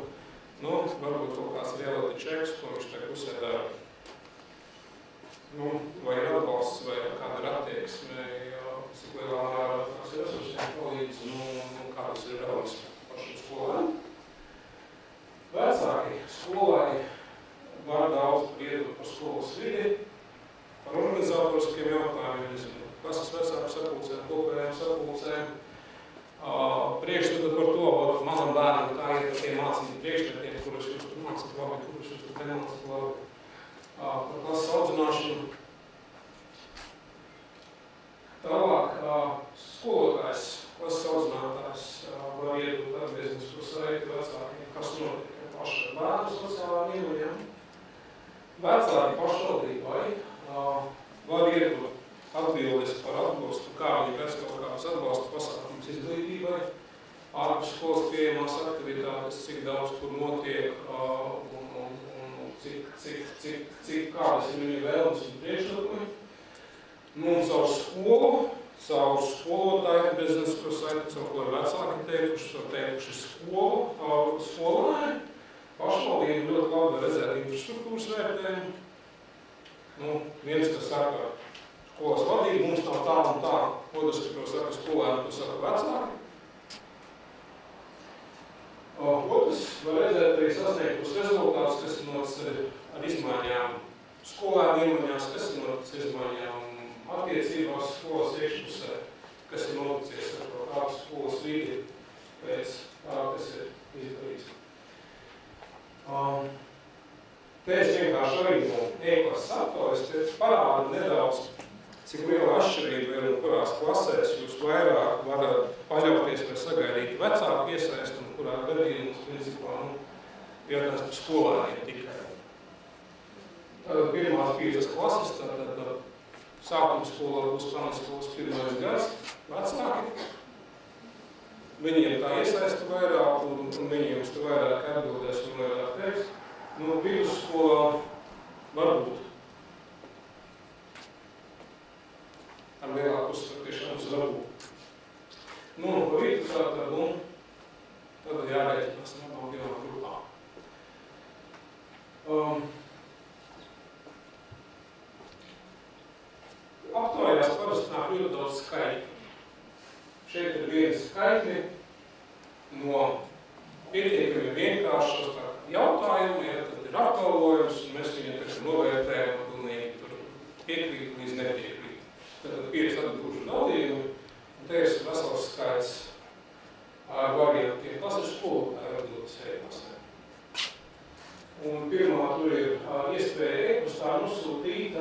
Varbūt kaut kāds reality checks, ko viņš tagad pusē dara. Vai ir atbalsts, vai kāda ir attieksme, cik lielā mērā tās resursiem palīdz, kādas ir vēlas pašiem skolēm. Vecāki skolai var daudz iedot par skolas vidi, par organizatoriskiem jautājumiem, nezinu, klases vecāku sapulcēm, kopējām sapulcēm, priekšstatu par to, manam bērnam kā iet ar tiem mācību priekšstatiem, kurus jūs tur mācīt labi, kurus jūs tur nemācīt labi, par klases audzināšanu. Tālāk, skolotājs, klases audzinātājs var iedot atgriezenes par saiti vecākiem, kas notiek paši ar bērnu sociālām iemaņām. Vecāki pašvaldībai var iedot atbildes par atbalstu, kā viņi pēc kaut kādas atbalsta pasākumus izglītībai, ārpus skolas pieejamās aktivitātes, cik daudz kur notiek un cik kādas ir viņa vēlmes un priekšlikumi. Caur skolu, caur skolotāju atgriezenes par saiti, caur ko ir vecāki teikuši skolu, skolēni. Pašvaldība ļoti labi redzēt infrastruktūras vērtējumu. Viens, kas saka, skolas vadība, mums nav tā un tā, otrs, ko saka skolēni, ko saka vecāki. Otrs var redzēt arī sasniegtus rezultātus, kas ir noticis ar izmaiņām skolēnu iemaņās, kas ir noticis izmaiņām attiecībās skolas iekšpusē, kas ir noticis ar kādu skolas vidi pēc tā, kas ir izdarīts. Te es vienkārši arī no e-klases aptaujas parādu nedaudz, cik liela atšķirība ir un kurās klasēs jūs vairāk varat paļauties vai sagaidīt vecāku iesaist un kurā gadījumā principā jautājums par skolēniem tikai. Tātad pirmās 5 klases, tātad sākuma skolā būs pamatskolas 1. gads vecāki. Viņiem tā iesaista vairāk un viņiem uz to vairāk atbildēs un vairāk teiks. Vidusskolā varbūt. Ar lielāku uzsvaru tiešām uz varbūt. Pa vidu tad jārēķinās no 2 grupām. datorjās parasti nāk ļoti daudz skaitļu. Šeit ir viens skaitļi no pietiekami vienkāršos jautājumiem, ja tad ir apgalvojums, un mēs viņu tagad novērtējam, un pilnīgi tur piekrīt līdz nepiekrīt. Tad 5 atbilžu dalījumi, un te ir vesels skaits ar variantiem. Tas ir skolotāju atbildes e-pastē. Un pirmā tur ir iespēja e-pastā nosūtīt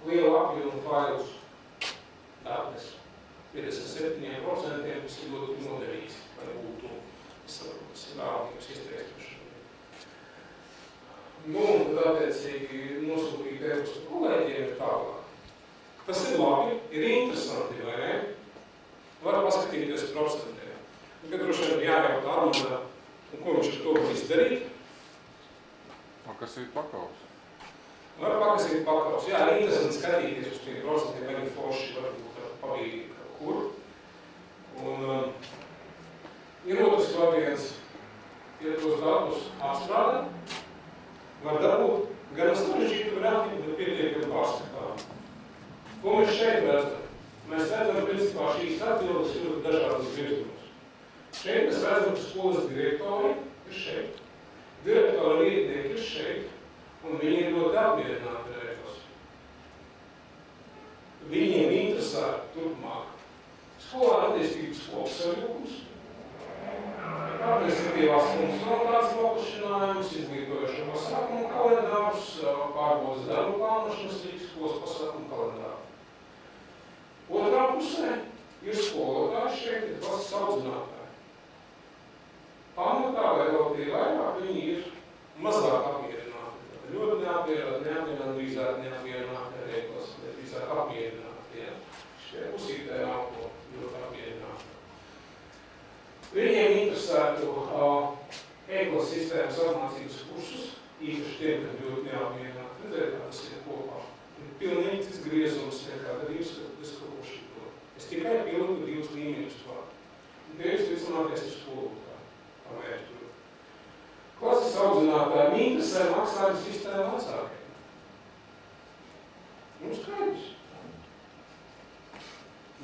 lielu apjomu failus datnes. 57%, kas ir ļoti noderīgs, lai būtu vārnības izteikšana. Nu, un tad attiecīgi nosūtīt e-pastu kolēģiem ir tālāk. Tas ir labi, ir interesanti, vai ne? Var paskatīties procentiem. Kad droši vien jājautā Armandam, un ko viņš ar to var izdarīt? Pakasīt pakaus. Var pakasīt pakaus. Jā, interesanti skatīties uz tiem procentiem, arī forši varbūt pabīdīt kaut kur. Un ir otrs variants, ja tos datus apstrādā, var dabūt gan sarežģītu grāfiku, bet pietiekami pārskatām. Ko mēs šeit redzam? Mēs redzam, principā, šīs atbildes ir ļoti dažādas virzumos. Šeit mēs redzam, ka skolas direktori ir šeit. Direktori lietnieki ir šeit, un viņi ir ļoti apmierināti ar e-pastu. Viņiem interesē turpmāk skolā attīstības kopsavilkums, administratīvās funkcionalitātes paplašinājums, izglītojošo pasākumu kalendārus, pārbaudas darbu plānošanas rīks, skolas pasākumu kalendāru. Otrā pusē ir skolotāji, šeit ir klases audzinātāji. Pamatā vai vēl tie vairāk, viņi ir mazāk apmierināti. Ļoti neapmierināti, drīzāk neapmierināti ar e-klasu, bet drīzāk apmierināti. Ja? Šie pusītē nav ko ļoti apmierināti. Viņiem interesētu e-klases sistēmas apmācības kursus, īpaši tiem, kad ļoti neapmierināti. Redzēt, kā tas ir kopā. Ir pilnīgi cits griezums nekā gadījums, kad es kaut ko šito. Es tikai pilnu 2 līmeņus vārdu. Un tie jūs vicināties ar skolotāju. Pamērķi. Klases audzinātājiem interesē maksājuma sistēma vecākiem. Nu, skaidrs.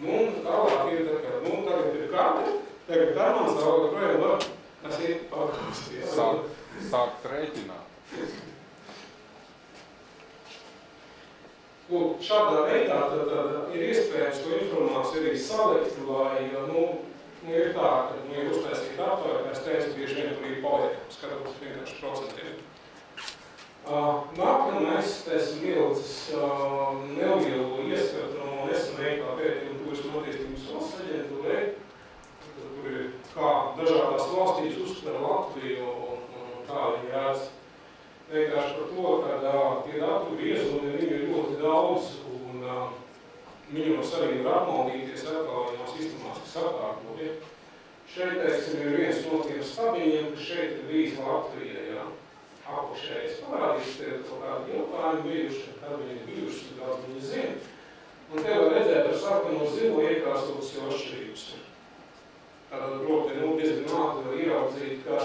Nu, tālāk ir tā, ka, nu, tagad ir karte, tagad Armands vēl projām var, kas ir pakausties. Sākt rēķināt. Lūk, šādā veidā tad ir iespējams to informāciju arī salikt, lai, nu, ir tā, ka, ir uztaisīt datori, kā es teicu, bieži vien tur ir paliekam, skatot vienkārši procentiem. Nākamais, esmu ielicis nelielu ieskatu no nesen veiktā pētījuma turisma attīstības valsts aģentūrai, kur ir kā dažādās valstīs uztver Latviju un kā viņi redz. Vienkārši par to, ka tie datu griezumi, viņi ir ļoti daudz un viņos arī var apmaldīties atklājumā sistemātiski sakārtot. Ja? Šeit, teiksim, ir viens no tiem stabiņiem, ka šeit ir vīza Latvija, ja? Apakšējas parādīt, te ir kaut kādi jautājumi bijuši, kad viņi ir bijuši, daudz viņi zina. Un te var redzēt ar sarkano zilo iekrāstotas jau atšķirības. Tātad, proti, nu, diezgan ātri var ieraudzīt, ka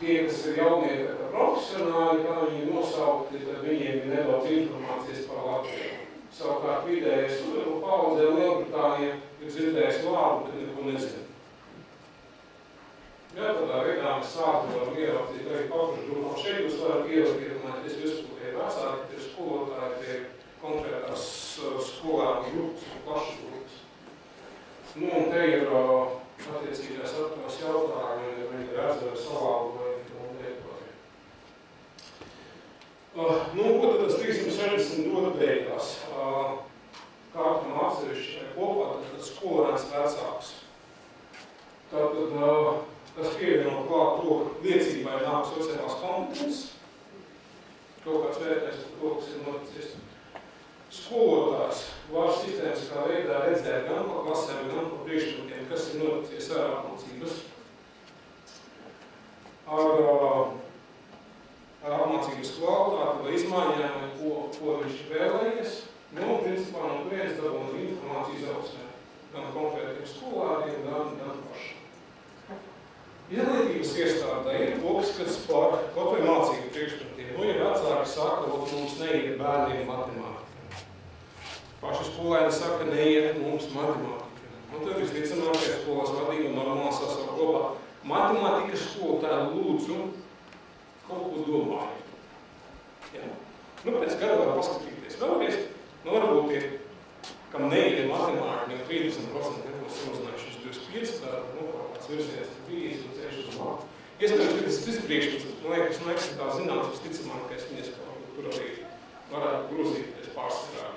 tie, kas ir jaunieki profesionāli, kā viņi nosaukti, tad viņiem ir nedaudz informācijas par Latviju. Savukārt vidējais paudzē Lielbritānija ir dzirdējis vārdu, bet neko nezina. Jā, tādā veidā mēs sākam varam ieraudzīt arī paprašu žurnālu. Šeit jūs varat iedomāties visu, tie vecāki, tie skolotāji, tie konkrētās skolēnu grupas un klašu grupas. Nu, un te ir attiecīgās aptuvās jautājumi, ja viņi redz ar salābu vai lietojumu. Nu, ko tad tas 360 dod beigās? Kārtam atsevišķi kopā, tad skolēns vecāks. Tātad tas pievieno klāt to, ka liecībai nāk sociālās kompetences, kaut kāds vērtējums par to, kas ir noticis. Skolotājs var sistēmiskā veidā redzēt gan pa klasēm, gan pa priekšmetiem, kas ir noticis ar apmācības. Ar apmācības kvalitāti vai izmaiņām, ko viņš vēlējies. Nu, principā no turienes dabūna informāciju izaugsmē, gan konkrētiem skolāriem, gan pašiem. Izglītības iestādē ir kopskats par kaut vai mācību priekšmetiem. Nu, ja vecāki saka, ka mums neiet bērniem matemātika. Paši skolēni saka, neiet mums matemātika. Un tad visticamākais skolas vadība normāli sasaukt kopā. Matemātikas skolotāji lūdzu kaut ko domāju. Ja? Nu, pēc gada var paskatīties vēlreiz. Nu, varbūt tie, kam neiet matemātika, jau 30% nebūs samazinājušies 25, tā, nu, kāds virziens 30 un ceļš uz māku. Iespējams, ka tas priekšmets, man liekas, tā zināms, visticamākais viņas kaut kur arī varētu grozīties pārsvarā.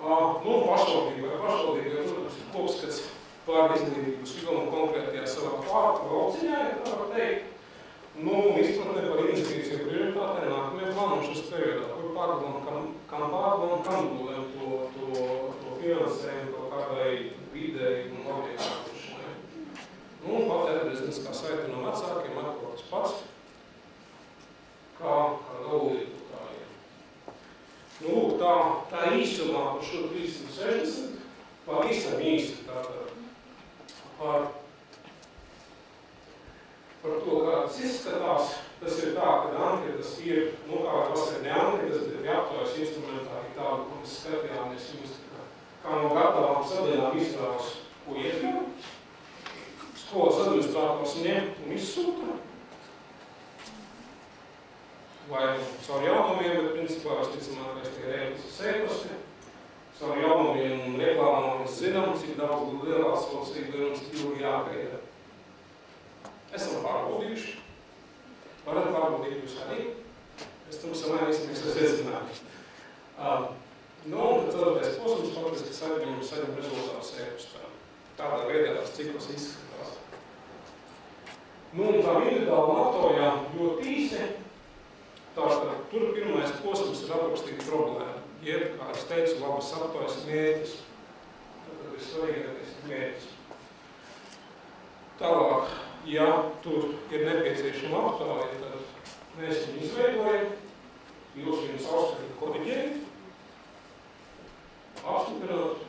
Nu, pašvaldībai, protams, ir kopskats par izglītības filmu konkrētajā savā lauciņā, ja tā var teikt. Nu, izpratnē par investīciju prioritātēm nākamajā plānošanas periodā, kur pārdomām, kam dodam to finansējumu kaut kādai videi un objektālušanai. Nu, patērētnieciskā saita no vecākiem atkal tas pats, kā dalībotājiem. Nu, lūk, tā īsumā par šo 360, pavisam īsti tātad par to, kā tas izskatās. Tas ir tā, ka anketas ir, nu, kā var pasaka, ne anketas, bet aptaujas instrumentā ir tādu, ko mēs skatījāmies jums, kā no gatavām sadaļām izvēlas, ko iekļauj. Skolas administrators ņem un izsūta. Vai caur jaunumiem, bet principā visticamākais tie reālistas e-pasti. Caur jaunumiem un reklāmām mēs zinām, cik daudz lielās valstsīgi un cik ilgi jāgaida. Esam pārbaudījuši. Varat pārbaudīt jūs arī. Es tam samērīs, mēs secināju. Nu, un tad posms faktiski saņem rezultātus e-pastā. Tādā veidā tas cikls izskatās. Nu, un tā individuāli aptaujā ļoti īsi. Tātad tur pirmais posms ir aprakstīt problēmu. Jeb, kā es teicu, labas aptaujas mērķis. Tātad ir svarīgākais mērķis. Tālāk, ja tur ir nepieciešama aptauja, tad mēs viņu izveidojam, jūs viņu savstarpēji koriģējat, apstiprināt,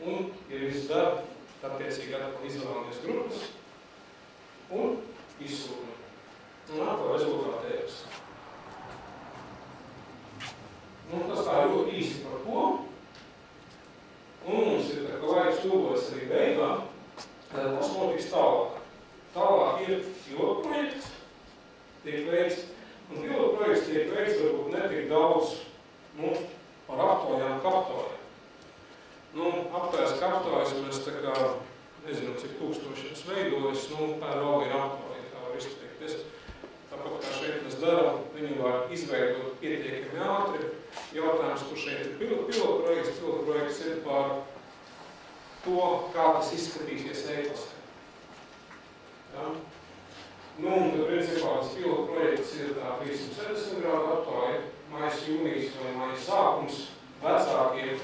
un, ja viss dara, tad attiecīgi atkal izvēlamies grupas un izsūtam. Un atkal rezultāti e-pastā. Nu, tas tā ļoti īsi par ko. Un mums ir tā, ka laiks tuvojas arī beigā, kas notiks tālāk. Tālāk ir pilotprojekts, tiek veikts, un pilotprojekts tiek veikts varbūt netik daudz, nu, par aptaujām kaptaujām. Nu, aptaujas kaptaujas mēs tā kā, nezinu, cik tūkstošiem veidojas, nu, tā ir vēl viena aptauja, tā var izteikties. Tāpat kā šeit mēs darām, viņi var izveidot pietiekami ātri. Jautājums, kur šeit ir pilotprojekts. Pilotprojekts ir par to, kā tas izskatīsies e-pastā. Ja? Nu, un tad principā tas pilotprojekts ir tā 370 grādu aptauja, maijas jūnijas vai maijas sākums vecākiem.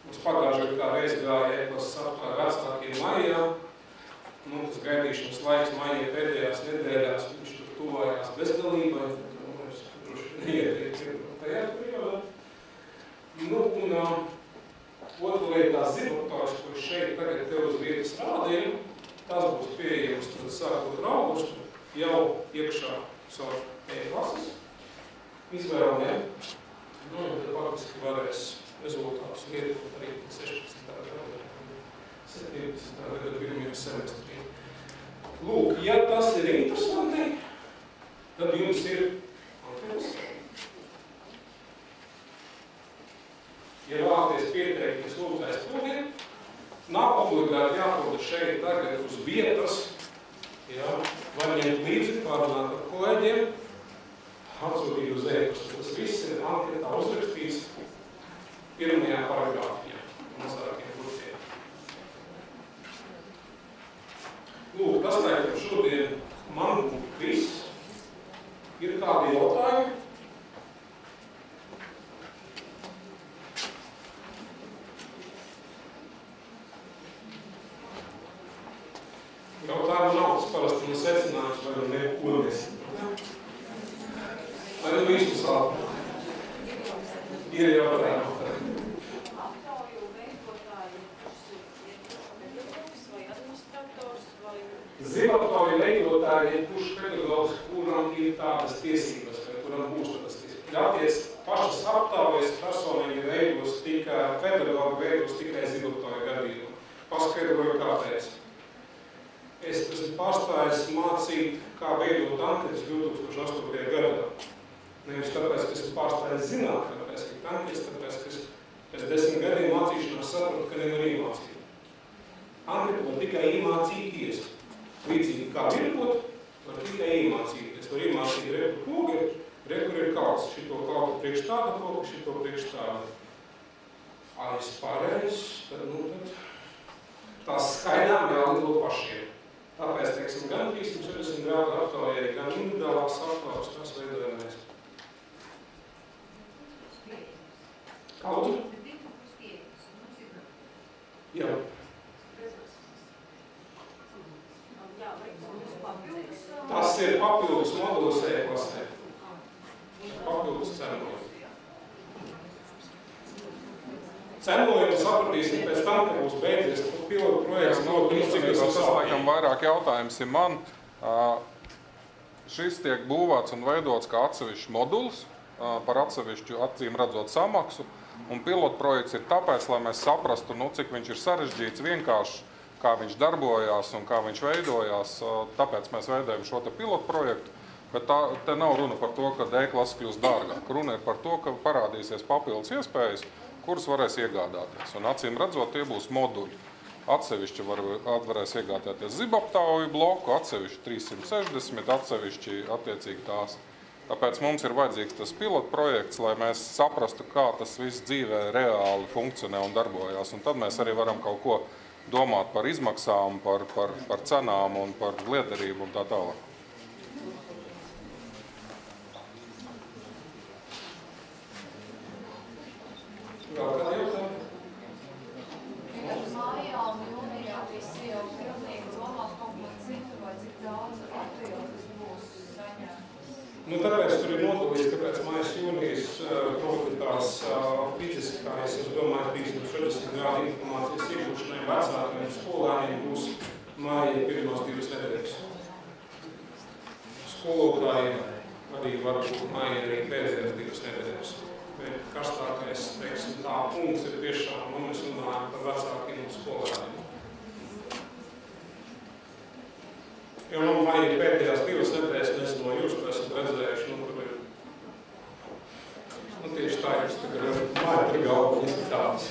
Mums pagājušajā kā reiz gāja e-pastas aptauja vecākiem maijā. Nu, tas gaidīšanas laiks maijā pēdējās nedēļās, viņš tur tuvājās bezgalībai. Mēs droši neietiek tajā periodā. Nu, un otra lieta tās zibaptaujas, kuras šeit tagad tev uz vietas rādīju, tās būs pieejams tad sākot ar augustu jau iekšā caur e-klases izvēlēm. Nu, un tad faktiski varēs rezultātus lietot arī 16. gada, 17. gada pirmajā semestrī. Lūk, ja tas ir interesanti, tad jums ir anketas. Ja vēlaties pieteikties, lūdzu aizpildiet. Nav obligāti jāpilda šeit tagad uz vietas. Ja, var ņemt līdzi, pārunāt ar kolēģiem, atsūtīt uz e-pastu. Tas viss ir anketā uzrakstīts pirmajā paragrāfijā, mazākiem burtiem. Lūk, tas laikam šodien man viss. Ir kādi jautājumi? Jautājumu nav, tas parasti man secinājums, vai nu neko nesaprot. Vai nu visu sāp? Ir jautājumi. Aptauju veidotāji, kurš ir pedagogs vai administrators vai... Zibaptauju veidotāji ir kurš pedagogs, kuram ir tādas tiesības, vai kuram būs tādas tiesības. Ļauties pašas aptaujas personīgi veidos tikai, pedagogi veidos tikai zibaptauju gadījumu. Paskaidroju, kāpēc. Es esmu pārstājis mācīt, kā veidot anketas 2008. gadā. Nevis tāpēc, ka esmu pārstājis zināt, kāpēc, ka anketas, tāpēc, ka pēc 10 gadiem mācīšanās sapratu, ka nevar iemācīt. Anketu var tikai iemācīties. Līdzīgi kā virkot, var tikai iemācīties. Var iemācīt reku pogu, reku ir kalts. Šito kaltu priekš tāda pogu, šito priekš tāda. Aiz pārējais, tad, tad tās skaidām jālido pašiem. Tāpēc, teiksim, gan 370 grādu aptaujai, gan individuālās aptaujas, tās veidojam mēs. Kaut? Jā. Tas ir papildus modulis E-klasē. Papildus cenojumi. Cenojumi sapratīsim pēc tam, ka būs beidzies pilotu projekts. Tas laikam vairāk jautājums ir man. Šis tiek būvēts un veidots kā atsevišķs modulis par atsevišķu acīm redzot samaksu. Un pilotu projekts ir tāpēc, lai mēs saprastu, cik viņš ir sarežģīts, vienkārši, kā viņš darbojās un kā viņš veidojās. Tāpēc mēs veidojam šo pilotu projektu. Bet te nav runa par to, ka E-klase kļūst dārgāk. Runa ir par to, ka parādīsies papildus iespējas, kuras varēs iegādāties. Un acīm redzot, tie būs moduļi. Atsevišķi varēs iegādāties zibaptauju bloku, atsevišķi 360, atsevišķi attiecīgi tās. Tāpēc mums ir vajadzīgs tas pilotu projekts, lai mēs saprastu, kā tas viss dzīvē reāli funkcionē un darbojās. Un tad mēs arī varam kaut ko domāt par izmaksām, par cenām un par liederību un tā tālāk. Mājā un jūnijā visi jau pilnīgi domā komplicīti, vai cik daudz atbildes būs saņemtas? Tāpēc tur ir nodalīts, kāpēc mājas jūnijas, proti tās fiziskās, es domāju, 340 grādu informācijas iegūšanai vecākiem skolēniem būs māja pirmās 2 nedēļas. Skolotājiem arī var būt māja arī pēdējās 2 nedēļas. Bet karstākais, teiksim, tā punkts ir tiešām, un mēs runājam par vecākiem un skolēniem. Jo māja pēdējās 2 nedēļas, mēs no jūs esam redzējuši, tur ir, tieši tā, jūs tagad māja tur galva izskatās.